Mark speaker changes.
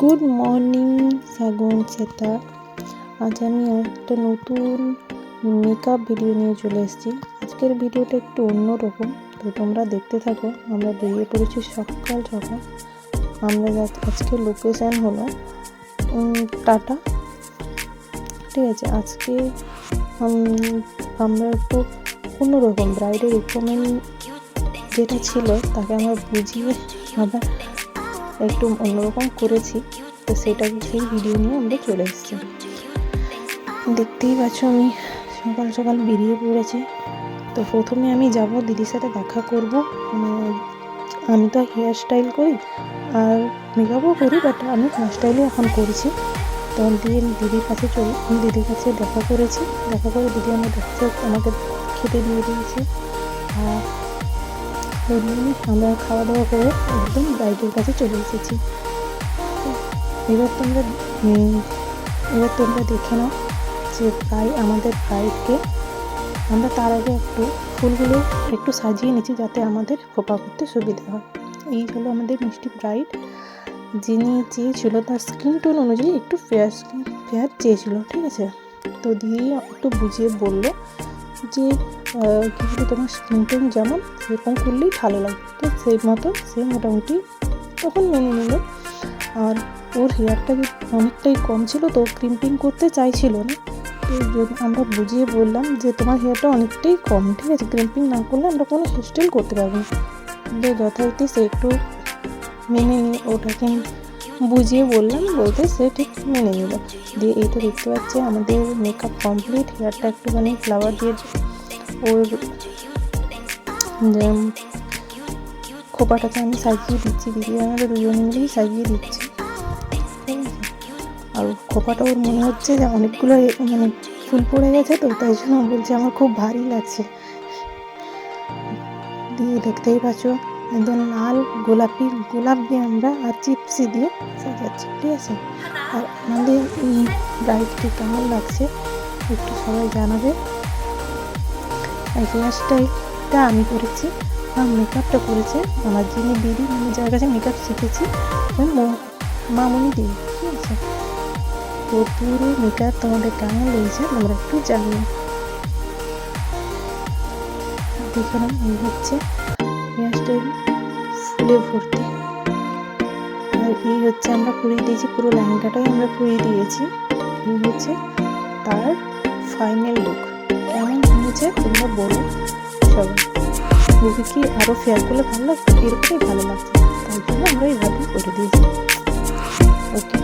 Speaker 1: Good morning সাগুন সেতা। আজ আমি একটা নতুন মেকআপ ভিডিও নিয়ে চলে এসেছি। আজকের ভিডিওটা একটু অন্যরকম, তো তোমরা দেখতে থাকো। আমরা বেরিয়ে পড়েছি সকাল সকাল। আমরা আজকের লোকেশান হলো টাটা, ঠিক আছে। আজকে আমরা একটু অন্যরকম ব্রাইডের রিকমেন্ড যেটা ছিল তাকে আমরা বুঝিয়ে আমরা একটু অন্যরকম করেছি, তো সেই ভিডিও নিয়ে আমরা চলে এসেছি। দেখতেই পাচ্ছ আমি সকাল সকাল বেরিয়ে পড়েছি। তো প্রথমে আমি যাব দিদির সাথে দেখা করব। আমি তো হেয়ার স্টাইল করি আর মেকআপও করি, বাট আমি হেয়ার স্টাইলই এখন করছি। তো দিদির কাছে দিদির কাছে দেখা করেছি। দেখা করে দিদি আমাকে খেতে দিয়ে দিয়েছে। আর আমরা খাওয়া দাওয়া করে একদম ব্রাইডের কাছে চলে এসেছি। এবার তোমরা দেখে নাও যে আমাদের ব্রাইডকে আমরা তার আগে একটু ফুলগুলো একটু সাজিয়ে নিচ্ছি যাতে আমাদের খোপা করতে সুবিধা হয়। এই হলো আমাদের মিষ্টি ব্রাইড, যিনি চেয়েছিল তার স্কিন টোন অনুযায়ী একটু ফেয়ার চেয়েছিল, ঠিক আছে। তো দিদি একটু বুঝিয়ে বললো যে কিন্তু তোমার স্কিন টোন যেমন সেরকম করলেই ভালো লাগবে। তো সেই মতো সে মোটামুটি তখন মেনে নিল। আর ওর হেয়ারটা অনেকটাই কম ছিল, তো ক্রিম্পিং করতে চাইছিল না। তো আমরা বুঝিয়ে বললাম যে তোমার হেয়ারটা অনেকটাই কম, ঠিক আছে, ক্রিম্পিং না করলে আমরা কোনো হেয়ার স্টাইল করতে পারবো না। তো যথারীতি সে একটু মেনে নিয়ে ওটাকে বুঝিয়ে বলতে সে ঠিক মেনে নিল। দিয়ে এই তো দেখতে পাচ্ছি আমাদের মেকআপ কমপ্লিট। হেয়ারটা একটুখানি ফ্লাওয়ার দিয়ে ওর খোপাটাকে আমি সাজিয়ে দিচ্ছি। দিদি আমাদের দুজন মিলেই সাজিয়ে দিচ্ছি, ঠিক আছে। আর খোপাটা ওর মনে হচ্ছে যে অনেকগুলো ফুল পড়ে গেছে, তো তাই জন্য বলছে আমার খুব ভারী লাগছে। দিয়ে দেখতেই পাচ্ছ একদম লাল গোলাপ দিয়ে আমরা আর চিপসি দিয়ে সাজাচ্ছি, ঠিক আছে। আর আমাদের এই ব্রাইডকে কেমন লাগছে একটু সবাই জানাবে। আর হেয়ার স্টাইলটা আমি করেছি আর মেকআপটা করেছে আমার যিনি দিদি, যার কাছে মেকআপ শিখেছি, মামনি দিদি, ঠিক আছে। তো পুরো মেকআপ তোমাদের কেমন লেগেছে তোমরা একটু জানিও। দেখে নাও এই হচ্ছে হেয়ার স্টাইল ফুলে ভর্তি। আর এই হচ্ছে আমরা পুড়িয়ে দিয়েছি, পুরো লেহেঙ্গাটাই আমরা পুড়িয়ে দিয়েছি। এই হচ্ছে তার ফাইনাল লুক। কেমন হয়েছে তোমরা বলো সবাই। মুখে কি আরও ফেয়ার করলে ভালো লাগছে? এরকমই ভালো লাগছে, তাই জন্য আমরা এইভাবেই করে দিয়েছি। ওকে।